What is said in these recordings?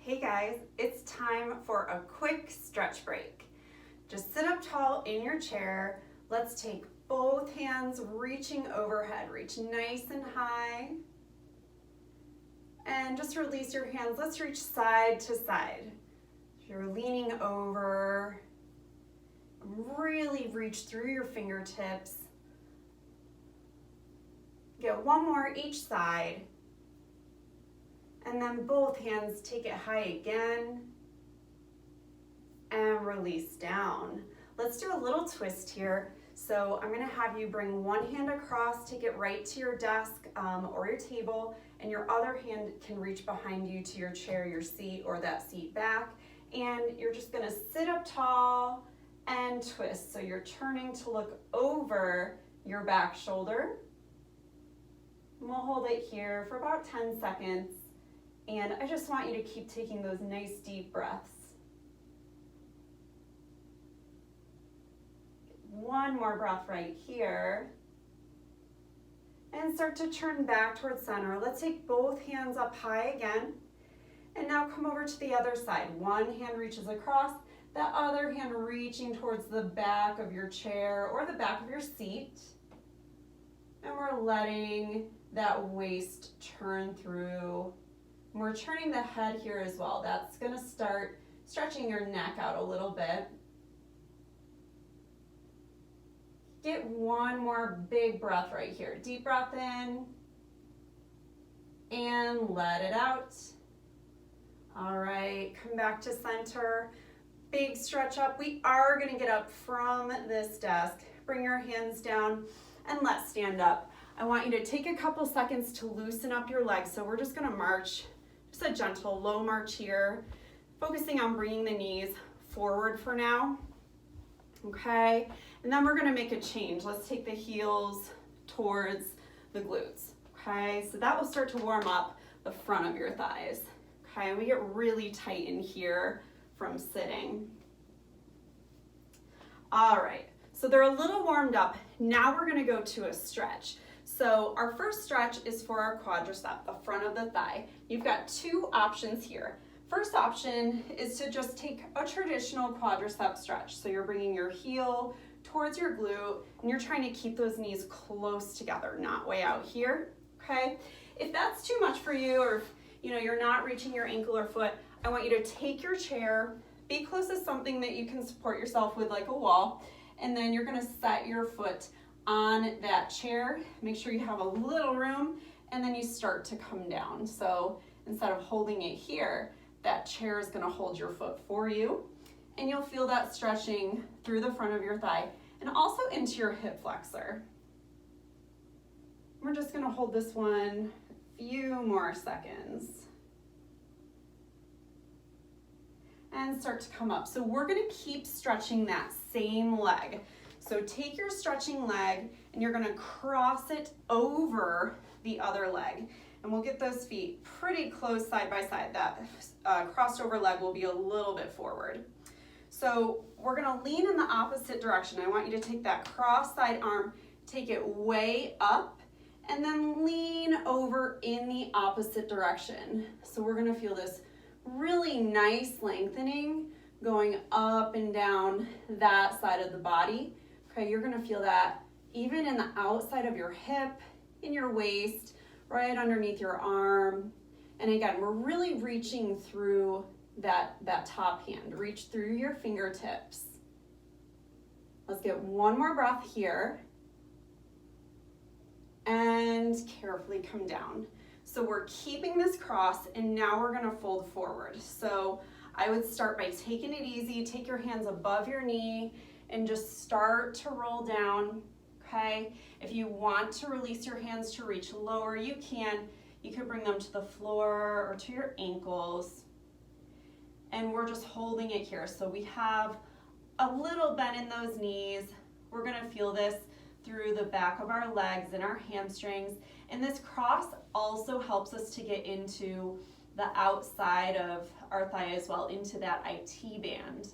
Hey guys, it's time for a quick stretch break. Just sit up tall in your chair. Let's take both hands reaching overhead. Reach nice and high. And just release your hands. Let's reach side to side. If you're leaning over, really reach through your fingertips. Get one more each side. And then both hands, take it high again. And release down. Let's do a little twist here. So I'm gonna have you bring one hand across, take it right to your desk or your table, and your other hand can reach behind you to your chair, your seat, or that seat back. And you're just gonna sit up tall and twist. So you're turning to look over your back shoulder. And we'll hold it here for about 10 seconds. And I just want you to keep taking those nice deep breaths. One more breath right here. And start to turn back towards center. Let's take both hands up high again. And now come over to the other side. One hand reaches across, the other hand reaching towards the back of your chair or the back of your seat. And we're letting that waist turn through. We're turning the head here as well. That's gonna start stretching your neck out a little bit. Get one more big breath right here. Deep breath in and let it out. All right, come back to center. Big stretch up. We are gonna get up from this desk. Bring your hands down and let's stand up. I want you to take a couple seconds to loosen up your legs. So we're just gonna march. Just a gentle low march here, focusing on bringing the knees forward for now, okay? And then we're gonna make a change. Let's take the heels towards the glutes, okay? So that will start to warm up the front of your thighs, okay? And we get really tight in here from sitting. All right, so they're a little warmed up. Now we're gonna go to a stretch. So our first stretch is for our quadricep, the front of the thigh. You've got two options here. First option is to just take a traditional quadricep stretch. So you're bringing your heel towards your glute and you're trying to keep those knees close together, not way out here, okay? If that's too much for you or if you're not reaching your ankle or foot, I want you to take your chair, be close to something that you can support yourself with like a wall, and then you're gonna set your foot on that chair. Make sure you have a little room and then you start to come down. So instead of holding it here, that chair is going to hold your foot for you and you'll feel that stretching through the front of your thigh and also into your hip flexor. We're just going to hold this one a few more seconds and start to come up. So we're going to keep stretching that same leg. So take your stretching leg and you're gonna cross it over the other leg. And we'll get those feet pretty close side by side. That crossed over leg will be a little bit forward. So we're gonna lean in the opposite direction. I want you to take that cross side arm, take it way up, and then lean over in the opposite direction. So we're gonna feel this really nice lengthening going up and down that side of the body. Okay, you're gonna feel that even in the outside of your hip, in your waist, right underneath your arm. And again, we're really reaching through that top hand. Reach through your fingertips. Let's get one more breath here. And carefully come down. So we're keeping this cross and now we're gonna fold forward. So I would start by taking it easy. Take your hands above your knee and just start to roll down, okay? If you want to release your hands to reach lower, you can. You can bring them to the floor or to your ankles. And we're just holding it here. So we have a little bend in those knees. We're gonna feel this through the back of our legs and our hamstrings. And this cross also helps us to get into the outside of our thigh as well, into that IT band.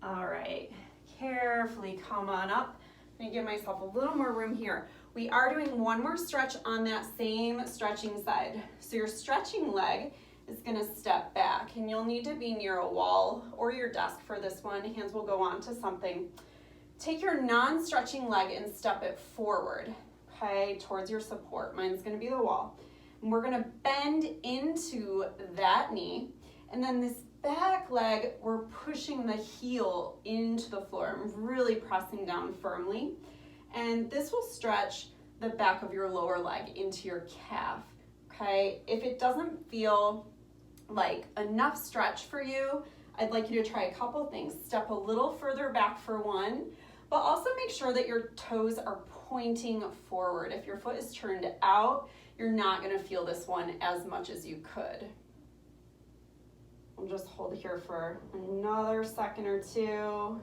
All right, carefully come on up. I'm gonna give myself a little more room here. We are doing one more stretch on that same stretching side. So your stretching leg is gonna step back, and you'll need to be near a wall or your desk for this one. Hands will go on to something. Take your non-stretching leg and step it forward, okay, towards your support. Mine's gonna be the wall. And we're gonna bend into that knee, and then this back leg, we're pushing the heel into the floor. I'm really pressing down firmly. And this will stretch the back of your lower leg into your calf, okay? If it doesn't feel like enough stretch for you, I'd like you to try a couple things. Step a little further back for one, but also make sure that your toes are pointing forward. If your foot is turned out, you're not gonna feel this one as much as you could. I'll just hold here for another second or two.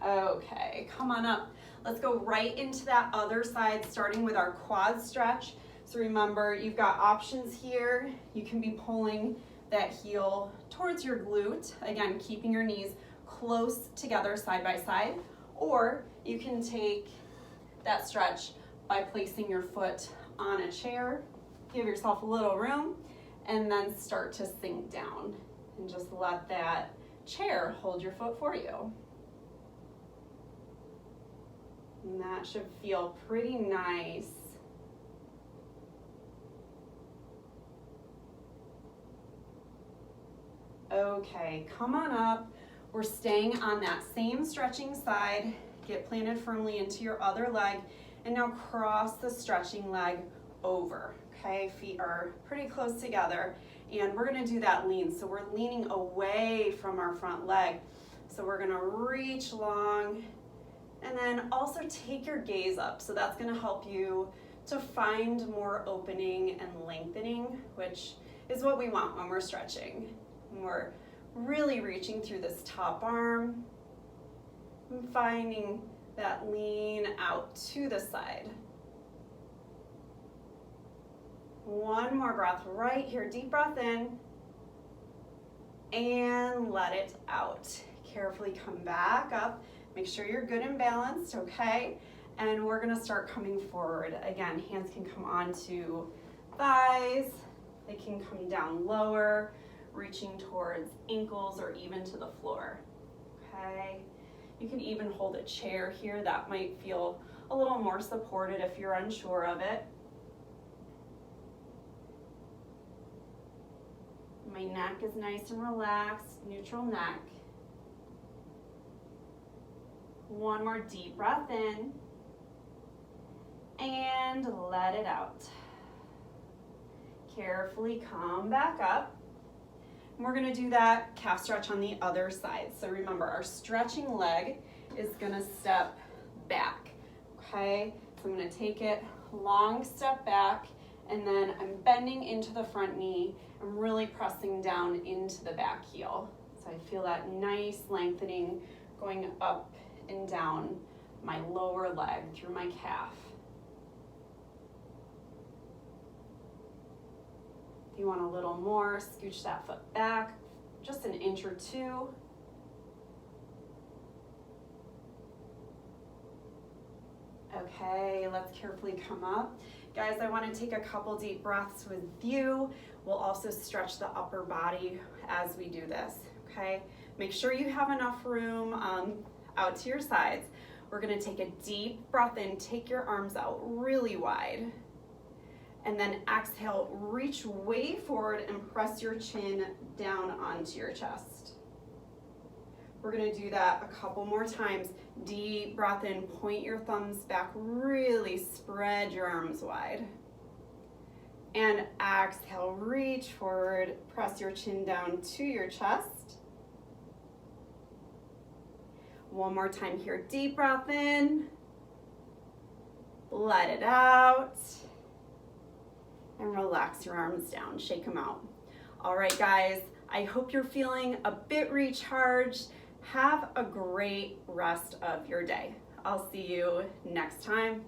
Okay, come on up. Let's go right into that other side, starting with our quad stretch. So remember, you've got options here. You can be pulling that heel towards your glute, again, keeping your knees close together side by side, or you can take that stretch by placing your foot on a chair, give yourself a little room, and then start to sink down and just let that chair hold your foot for you. And that should feel pretty nice. Okay, come on up. We're staying on that same stretching side. Get planted firmly into your other leg, and now cross the stretching leg over. Okay, feet are pretty close together, and we're gonna do that lean. So we're leaning away from our front leg. So we're gonna reach long, and then also take your gaze up. So that's gonna help you to find more opening and lengthening, which is what we want when we're stretching. And we're really reaching through this top arm and finding that lean out to the side. One more breath right here. Deep breath in and let it out. Carefully come back up. Make sure you're good and balanced, okay? And we're gonna start coming forward. Again, hands can come onto thighs. They can come down lower, reaching towards ankles or even to the floor, okay? You can even hold a chair here. That might feel a little more supported if you're unsure of it. My neck is nice and relaxed, neutral neck. One more deep breath in and let it out. Carefully come back up. And we're gonna do that calf stretch on the other side. So remember, our stretching leg is gonna step back, okay? So I'm gonna take it, long step back, and then I'm bending into the front knee. I'm really pressing down into the back heel. So I feel that nice lengthening going up and down my lower leg through my calf. If you want a little more, scooch that foot back just an inch or two. Okay, let's carefully come up. Guys, I want to take a couple deep breaths with you. We'll also stretch the upper body as we do this, okay? Make sure you have enough room out to your sides. We're gonna take a deep breath in, take your arms out really wide, and then exhale, reach way forward and press your chin down onto your chest. We're gonna do that a couple more times. Deep breath in, point your thumbs back, really spread your arms wide. And exhale, reach forward, press your chin down to your chest. One more time here, deep breath in, let it out, and relax your arms down, shake them out. All right, guys, I hope you're feeling a bit recharged. Have a great rest of your day. I'll see you next time.